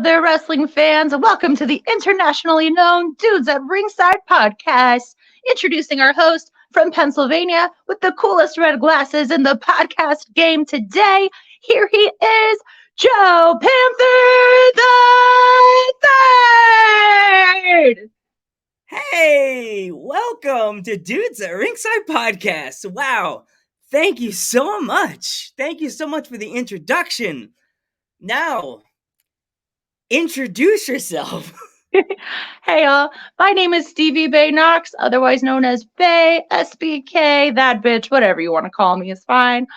there, wrestling fans, and welcome to the internationally known Dudes at Ringside podcast. Introducing our host from Pennsylvania with the coolest red glasses in the podcast game today. Here he is, Joe Panther the Third. Hey, welcome to Dudes at Ringside podcast. Wow, thank you so much. Thank you so much for the introduction. Now, introduce yourself. Hey y'all, my name is Stevie Knoxx, otherwise known as Bay, SBK, that bitch, whatever you want to call me is fine.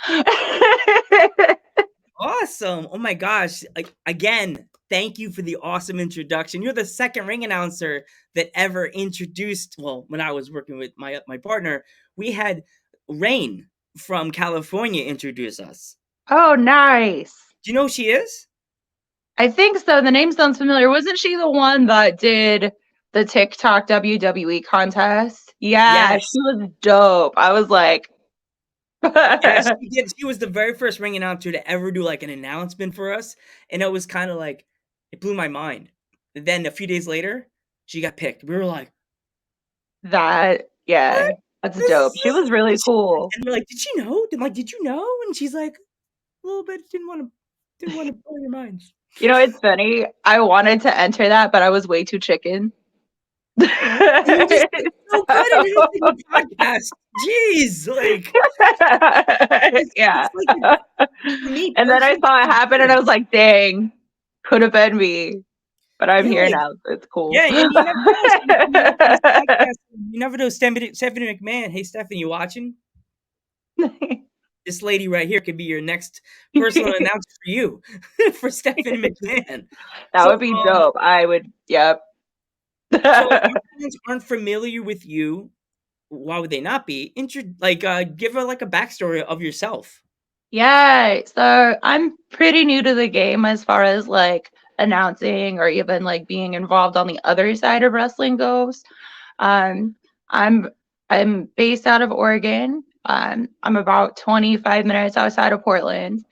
Awesome. Oh my gosh. Again, thank you for the awesome introduction. You're the second ring announcer that ever introduced, well, when I was working with my partner, we had Rain from California introduce us. Oh, nice. Do you know who she is? I think so. The name sounds familiar. Wasn't she the one that did the TikTok WWE contest? Yeah, Yes. she was dope. I was like, Yes, she did. She was the very first ring announcer to ever do like an announcement for us, and it was kind of like it blew my mind. And then a few days later, she got picked. We were like, that, yeah, "What? that's This dope. is She was really cool. And we're like, "Did she know?" I'm like, "Did you know?" And she's like, "A little bit. Didn't want to blow your minds." You know, it's funny. I wanted to enter that, but I was way too chicken. And you just did so good at it in the podcast. Jeez, like Yeah. it's like for me And then I personally, saw it happen and I was like, dang, could have been me. But I'm yeah, here like now, so it's cool. yeah, and you never know. Somebody coming up on this podcast, you never know. Stephanie McMahon. Hey, Stephanie, you watching? This lady right here could be your next personal announcer for you, for Stephanie McMahon. That would be dope. I would, yep. So if our fans aren't familiar with you, why would they not be? Give her like a backstory of yourself. Yeah, so I'm pretty new to the game as far as like announcing or even like being involved on the other side of wrestling goes. Um, I'm I'm based out of Oregon. I'm about 25 minutes outside of Portland,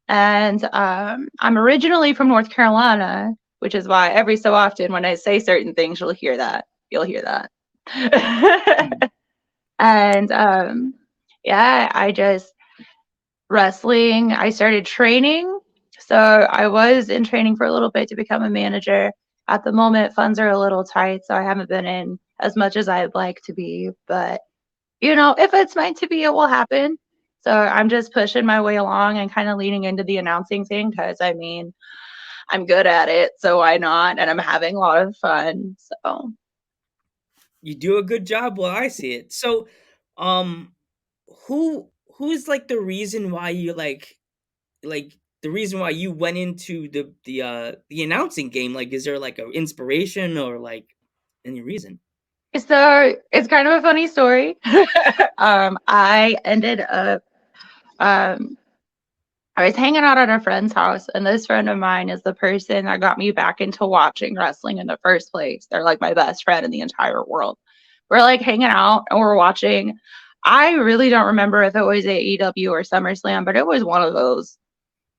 and I'm originally from North Carolina, which is why every so often when I say certain things, you'll hear that. You'll hear that. And yeah, I just wrestling. I started training. So I was in training for a little bit to become a manager. At the moment, funds are a little tight, so I haven't been in as much as I'd like to be. But, you know, if it's meant to be, it will happen. So I'm just pushing my way along and kind of leaning into the announcing thing because, I mean, I'm good at it, so why not? And I'm having a lot of fun. So You do a good job. Well, I see it. So, um, who's like the reason why you like the reason why you went into the announcing game? Like, is there like an inspiration or like any reason? so it's kind of a funny story. I ended up um, I was hanging out at a friend's house, and this friend of mine is the person that got me back into watching wrestling in the first place. They're like my best friend in the entire world. We're like hanging out and we're watching. I really don't remember if it was AEW or SummerSlam, but it was one of those.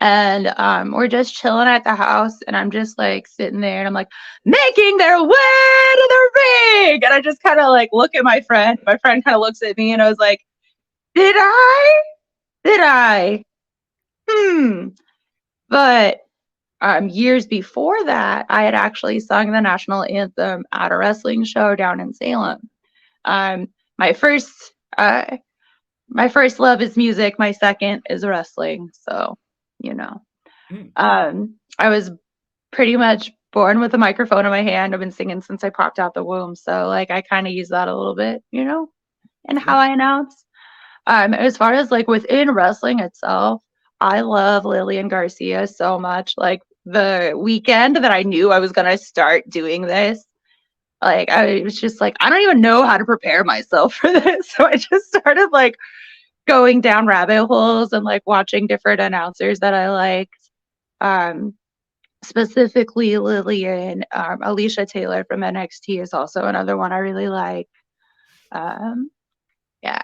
And we're just chilling at the house, and I'm just like sitting there, and I'm like making their way to the ring, and I just kind of like look at my friend. My friend kind of looks at me, and I was like, "Did I? Did I? Hmm." But years before that, I had actually sung the national anthem at a wrestling show down in Salem. Um, my first, uh, my first love is music. My second is wrestling. So, you know, Mm. I was pretty much born with a microphone in my hand. I've been singing since I popped out the womb. So, like, I kind of use that a little bit, you know, and how Yeah. I announce. As far as like within wrestling itself, I love Lillian Garcia so much. Like the weekend that I knew I was gonna start doing this, like I was just like, I don't even know how to prepare myself for this. So I just started like going down rabbit holes and like watching different announcers that I liked. Um, Specifically Lillian, Alicia Taylor from NXT is also another one I really like. Um, yeah.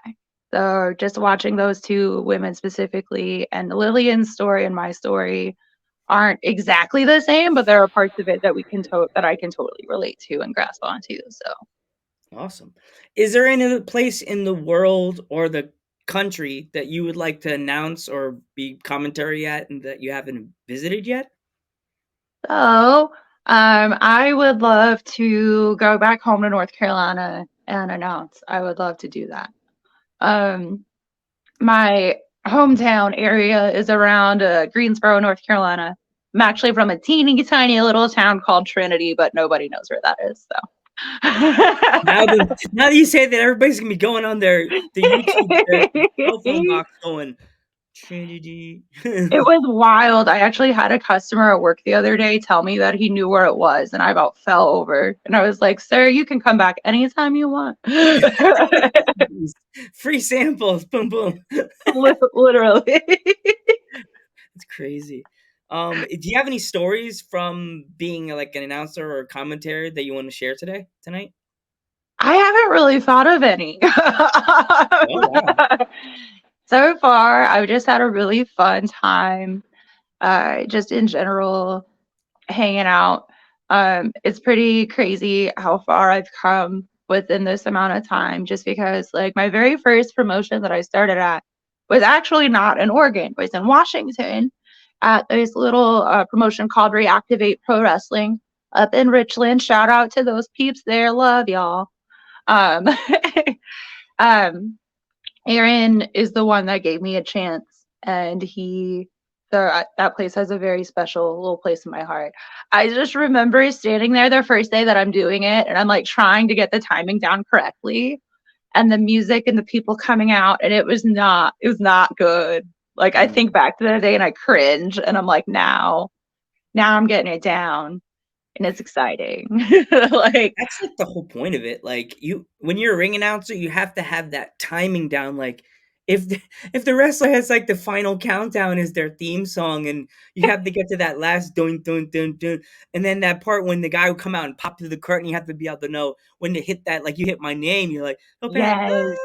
So just watching those two women specifically and Lillian's story and my story, aren't exactly the same, but there are parts of it that that I can totally relate to and grasp onto. So, Awesome. Is there any other place in the world or the country that you would like to announce or be commentary at and that you haven't visited yet? so I would love to go back home to North Carolina and announce. I would love to do that. Um, my hometown area is around Greensboro, North Carolina. I'm actually from a teeny tiny little town called Trinity, but nobody knows where that is. Now that you say that, everybody's gonna be going on the YouTube, the cell phone So. box, going Trinity. It was wild. I actually had a customer at work the other day tell me that he knew where it was, and I about fell over. And I was like, "Sir, you can come back anytime you want." Free samples, boom, boom. Literally. It's crazy. Do you have any stories from being like an announcer or a commentator that you want to share tonight? I haven't really thought of any. Oh wow. So far, I've just had a really fun time, just in general, hanging out. It's pretty crazy how far I've come within this amount of time, just because like my very first promotion that I started at was actually not in Oregon, it was in Washington at this little promotion called Reactivate Pro Wrestling up in Richland. Shout out to those peeps there. Love y'all. Um, um, Aaron is the one that gave me a chance, and that place has a very special little place in my heart. I just remember standing there the first day that I'm doing it, and I'm like trying to get the timing down correctly, and the music and the people coming out, and it was not good. Like I think Mm. back to the day and I cringe, and I'm like, now I'm getting it down, and it's exciting. Like, That's like the whole point of it. Like when you're a ring announcer, you have to have that timing down. Like if the, if the wrestler has like the final countdown is their theme song, and you have to get to that last dun dun dun dun, and then that part when the guy would come out and pop through the curtain, you have to be able to know when to hit that. Like you hit my name, you're like, okay. yes.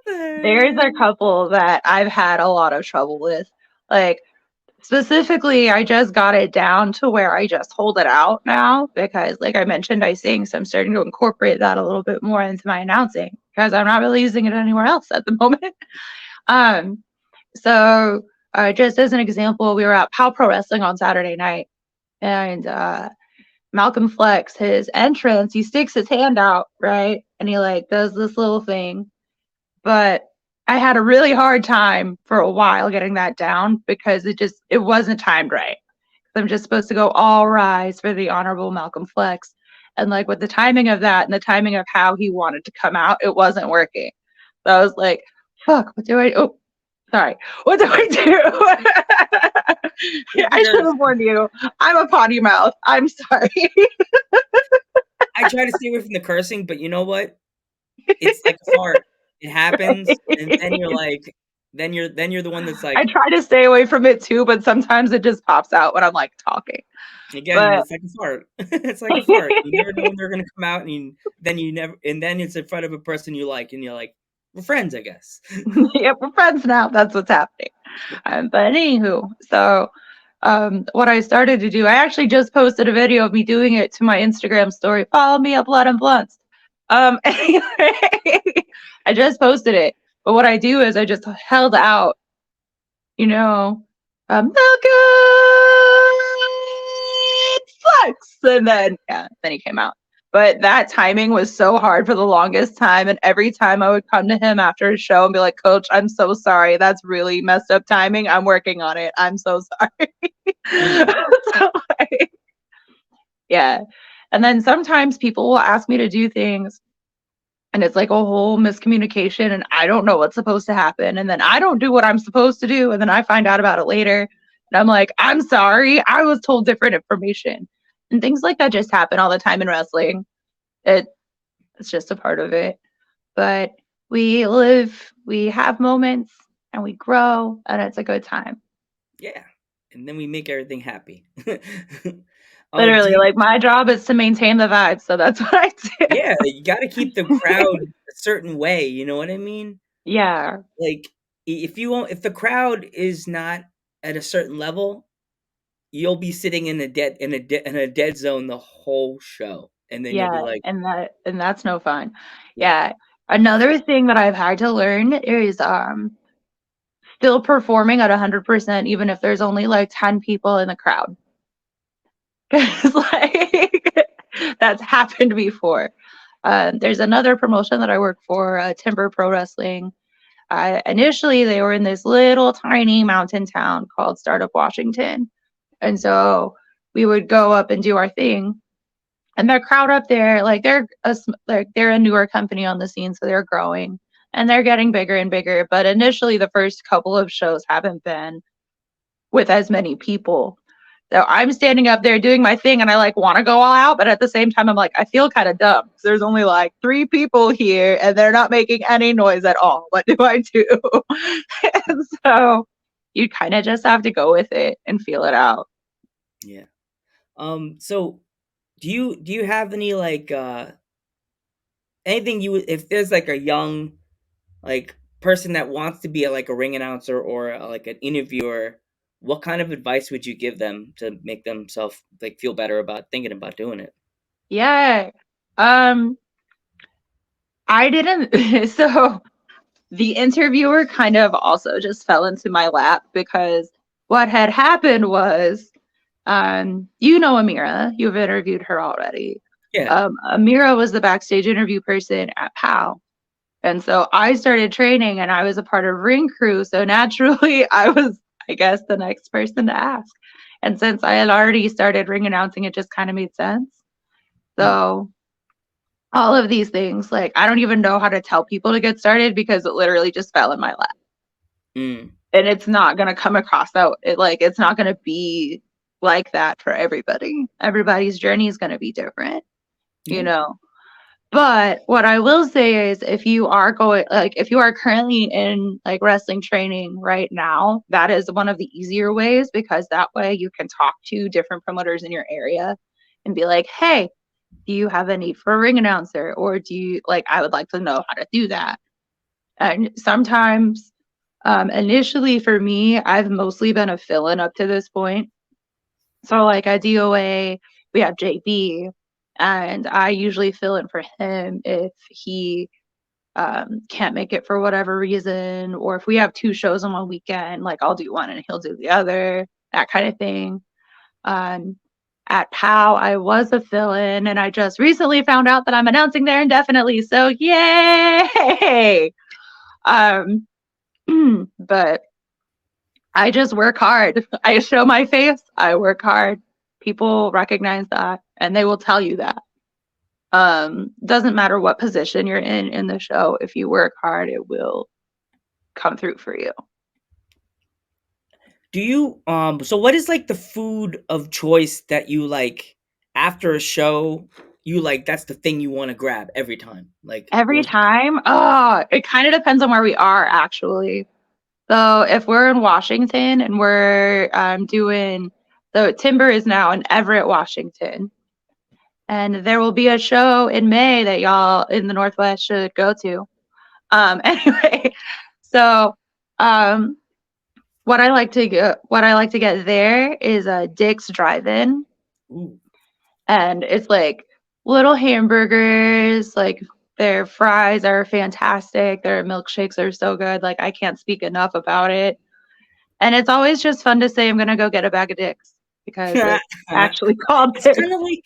There's a couple that I've had a lot of trouble with. Like, specifically, I just got it down to where I just hold it out now because, like I mentioned, I sing, so I'm starting to incorporate that a little bit more into my announcing because I'm not really using it anywhere else at the moment. Um, so just as an example, we were at Pow Pro Wrestling on Saturday night, and Malcolm Flex, his entrance, he sticks his hand out, right, and he like does this little thing, but I had a really hard time for a while getting that down because it wasn't timed right. I'm just supposed to go all rise for the honorable Malcolm Flex. And like with the timing of that and the timing of how he wanted to come out, it wasn't working. So I was like, fuck, what do I oh sorry. What do I do? I should have warned you. I'm a potty mouth. I'm sorry. I try to stay away from the cursing, but you know what? It's like a fart. It happens, and then you're like, then you're the one that's I like, try to stay away from it too, but sometimes it just pops out when I'm like talking. again, But it's like a fart. It's like a fart. You never know when they're gonna come out, and you never, and then it's in front of a person you like, and you're like, we're friends, I guess. yeah, we're friends now. That's what's happening. But anywho, so what I started to do, I actually just posted a video of me doing it to my Instagram story. Follow me at Blood and Blunts. Anyway, I just posted it. But what I do is I just held out, Malcolm Flex, and then he came out. But that timing was so hard for the longest time, and every time I would come to him after a show and be like, "Coach, I'm so sorry. That's really messed up timing. I'm working on it. I'm so sorry." Mm. So, like, yeah. And then sometimes people will ask me to do things and it's like a whole miscommunication and I don't know what's supposed to happen and then I don't do what I'm supposed to do and then I find out about it later and I'm like, I'm sorry, I was told different information. And things like that just happen all the time in wrestling. it it's just a part of it, but we have moments and we grow and it's a good time. Yeah, and then we make everything happy. Do Literally, you? like my job is to maintain the vibe, so that's what I Yeah, you got to keep the do. crowd a certain way. You know what I mean? Yeah. Like if the crowd is not at a certain level, you'll be sitting in a dead zone the whole show, and then you'll be Yeah, like, and that's no fun. yeah, Yeah. Another thing that I've had to learn is still performing at 100% even if there's only like 10 people in the crowd. Cuz like that's happened before. There's another promotion that I work for, Timber Pro Wrestling. Initially, they were in this little tiny mountain town called Startup, Washington. And so we would go up and do our thing. And the crowd up there, like they're a newer company on the scene, so they're growing and they're getting bigger and bigger. But initially, the first couple of shows haven't been with as many people. So I'm standing up there doing my thing and I like want to go all out, but at the same time, I'm like, I feel kind of dumb because there's only like 3 people here and they're not making any noise at all. What do I do? And so you kind of just have to go with it and feel it out. yeah. So do you have any like anything you would, if there's like a young like person that wants to be like a ring announcer or like an interviewer, what kind of advice would you give them to make themselves like feel better about thinking about doing it? Yeah. Um, I didn't. So the interviewer kind of also just fell into my lap because what had happened was, you know, Amira, you've interviewed her already. Yeah. Amira was the backstage interview person at POW. And so I started training and I was a part of ring crew. So naturally, I was, I guess, the next person to ask. And since I had already started ring announcing, it just kind of made sense. Mm, So all of these things, like, I don't even know how to tell people to get started because it literally just fell in my lap. mm, And it's not going to come across that, it's not going to be like that for everybody. Everybody's journey is going to be different, you yeah. know? But what I will say is if you are currently in like wrestling training right now, that is one of the easier ways because that way you can talk to different promoters in your area and be like, hey, do you have a need for a ring announcer? Or do you like, I would like to know how to do that. And sometimes, initially for me, I've mostly been a fill-in up to this point. So like at DOA, we have JB, and I usually fill in for him if he can't make it for whatever reason, or if we have 2 shows on one weekend, like I'll do one and he'll do the other, that kind of thing. Um, at POW, I was a fill-in, and I just recently found out that I'm announcing there indefinitely. So yay! Um, but I just work hard. I show my face. I work hard. People recognize that, and they will tell you that. Doesn't matter what position you're in the show. If you work hard, it will come through for you. Do you so what is like the food of choice that you like after a show, you like that's the thing you want to grab every time? Like Every what time, oh, it kind of depends on where we are actually. So if we're in Washington and we're doing, so Timber is now in Everett, Washington, and there will be a show in May that y'all in the Northwest should go to. Anyway, so um, what I like to get there is a Dick's Drive-In, ooh. and it's like little hamburgers, like their fries are fantastic, their milkshakes are so good, like I can't speak enough about it. And it's always just fun to say I'm gonna go get a bag of dicks because it's actually called It's dicks. kind of like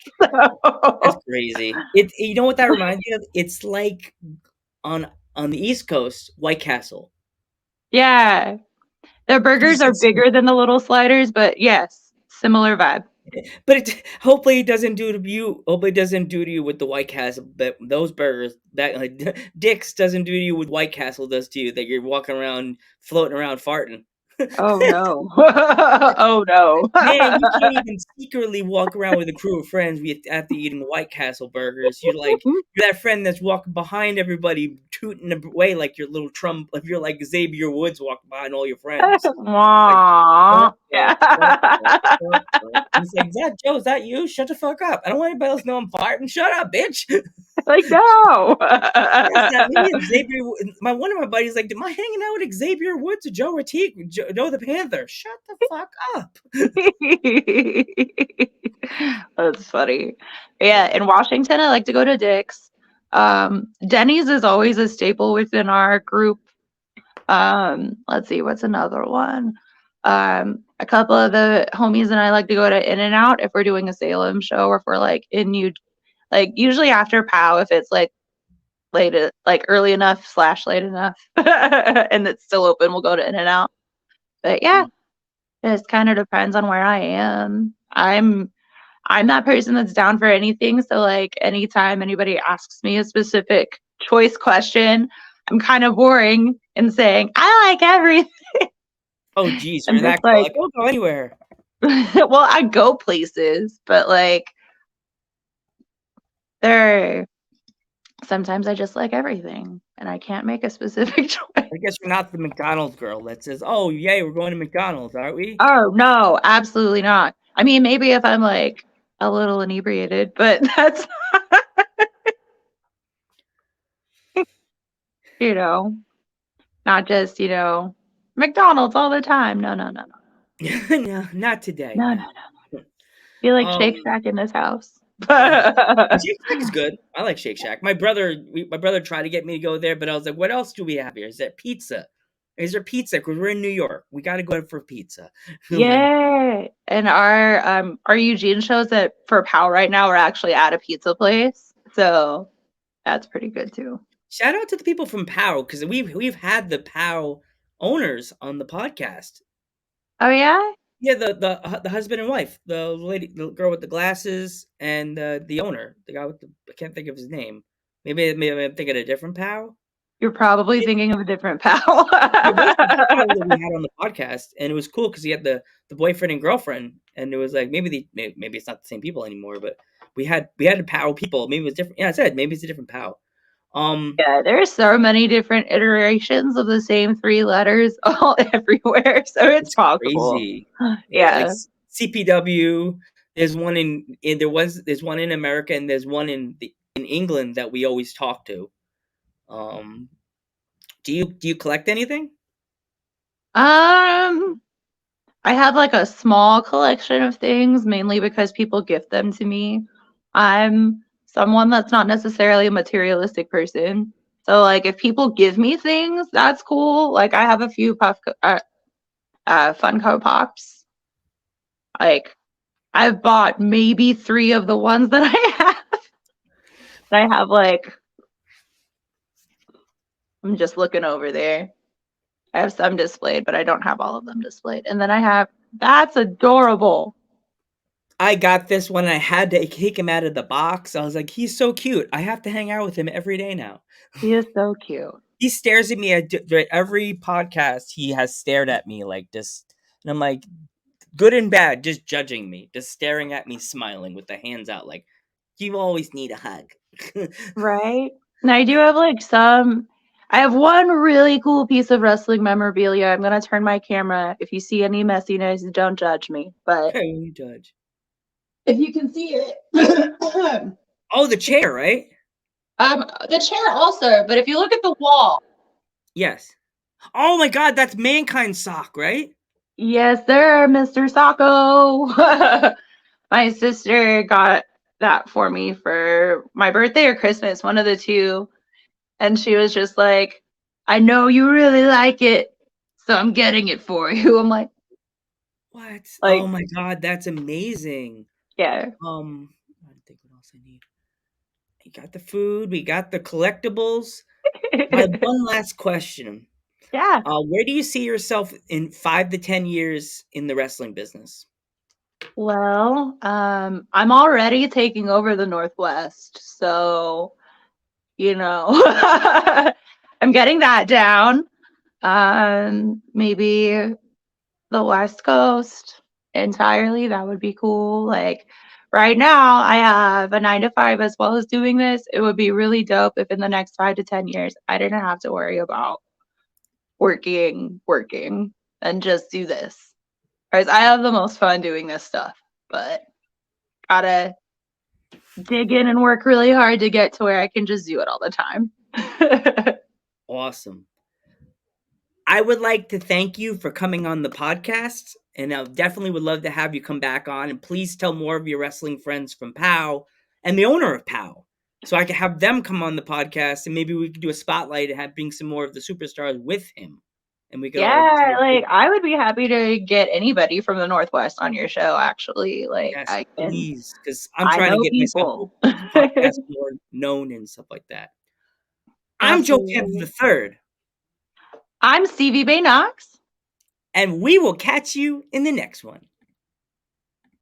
that's So, crazy. It you know what that reminds me of? It's like on on the East Coast, White Castle. yeah, the burgers Just are gets some, bigger than the little sliders, but yes, similar vibe. but it hopefully it doesn't do to you. Hopefully it doesn't do to you with the White Castle. But those burgers that like Dick's doesn't do to you with White Castle does to you. That you're walking around floating around farting. Oh no. Oh no. Man, you can't even secretly walk around with a crew of friends after eating White Castle burgers. You're that friend that's walking behind everybody, tooting away like your little Trump. If you're like Xavier Woods walking behind all your friends, like, Aw. Yeah. He's like, "Is that Joe? Is that you? Shut the fuck up! I don't want anybody else to know I'm farting. Shut up, bitch." Like, no. That's not me. And Xavier, one of my buddies, like, am I hanging out with Xavier Woods or Joe Ortiz? Joe the Panther? Shut the fuck up. That's funny. Yeah, Yeah. in Washington, I like to go to Dick's. Denny's is always a staple within our group. Let's see, what's another one? A couple of the homies and I like to go to In and Out if we're doing a Salem show or if we're like in New, like usually after POW if it's like late, like early enough slash late enough, and it's still open, we'll go to In and Out. But yeah, Mm. it just kind of depends on where I am. I'm that person that's down for anything. So like anytime anybody asks me a specific choice question, I'm kind of boring in saying I like everything. Oh, geez, I'm you're just that girl. like, Like, I'll go anywhere. well, I go places, but like there sometimes I just like everything and I can't make a specific choice. I guess you're not the McDonald's girl that says, "Oh, yay, we're going to McDonald's, aren't we?" Oh no, absolutely not. I mean, maybe if I'm like a little inebriated, but that's you know, not just, McDonald's all the time. No, no, no, no. No, not today. No, no, No. no. Feel like Um, Shake Shack in this house. yeah. Shake Shack is good. I like Shake Shack. My brother tried to get me to go there, but I was like, "What else do we have here? Is there pizza? Is there pizza? Because we're in New York. We got to go for pizza." I'm like, Yeah. And our Eugene shows that for POW right now we're actually at a pizza place. So that's pretty good too. shout out to the people from POW because we've had the POW owners on the podcast. Oh yeah? Yeah, the husband and wife, the girl with the glasses, and the owner, the guy with the I can't think of his name. Maybe I'm thinking of a different POW. You're probably It, thinking of a different POW. it was the POW that we had on the podcast, and it was cool because he had the boyfriend and girlfriend, and it was like maybe it's not the same people anymore, but we had POW people. Maybe it was different. Yeah, I said maybe it's a different POW. Yeah, there's so many different iterations of the same three letters all everywhere. So it's It's possible. crazy. Yeah, like Yeah. CPW. There's one there's one in America and there's one in England that we always talk to. Um, do you collect anything? Um, I have like a small collection of things, mainly because people gift them to me. I'm someone that's not necessarily a materialistic person. So like if people give me things, that's cool. Like I have a few Funko Pops. Like I've bought maybe three of the ones that I have. I have like I'm just looking over there. I have some displayed, but I don't have all of them displayed. And then I have that's adorable. I got this one. I had to take him out of the box. I was like, he's so cute. I have to hang out with him every day now. He is so cute. He stares at me at every podcast. He has stared at me like this, and I'm like, good and bad, just judging me, just staring at me, smiling with the hands out, like you always need a hug. Right? And I do have like I have one really cool piece of wrestling memorabilia. I'm gonna turn my camera. If you see any messiness, don't judge me. But Okay, you judge. if you can see it. Oh, the chair, right? The chair also, but if you look at the wall, Yes. Oh my God, that's Mankind's sock, right? yes, sir, Mr. Sacco. My sister got that for me for my birthday or Christmas, one of the two. And she was just like, I know you really like it, so I'm getting it for you. I'm What? Oh like, my God, that's amazing. yeah. I don't think what else I need. We got the food, we got the collectibles. My one last question. Yeah. Where do you see yourself in 5 to 10 years in the wrestling business? Well, I'm already taking over the Northwest, so I'm getting that down. Maybe the West Coast entirely. That would be cool. Like right now, I have a 9 to 5 as well as doing this. It would be really dope if in the next 5 to 10 years I didn't have to worry about working, and just do this. Whereas I have the most fun doing this stuff, but gotta dig in and work really hard to get to where I can just do it all the time. Awesome. I would like to thank you for coming on the podcast, and I definitely would love to have you come back on. And please tell more of your wrestling friends from POW and the owner of POW, so I could have them come on the podcast, and maybe we could do a spotlight and have bring some more of the superstars with him, and we could all Yeah, do a big like I would be happy to get anybody from the Northwest on your show, actually. Like yes, please, because I'm I trying to know get myself people. the podcast more known and stuff like that. I'm Joe Panther the Absolutely. Third, I'm Stevie Bay Knoxx. and we will catch you in the next one.